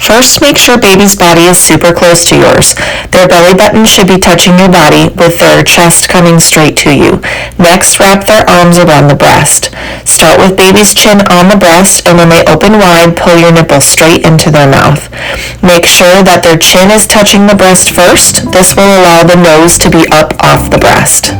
First, make sure baby's body is super close to yours. Their belly button should be touching your body with their chest coming straight to you. Next, wrap their arms around the breast. Start with baby's chin on the breast, and when they open wide, pull your nipple straight into their mouth. Make sure that their chin is touching the breast first. This will allow the nose to be up off the breast.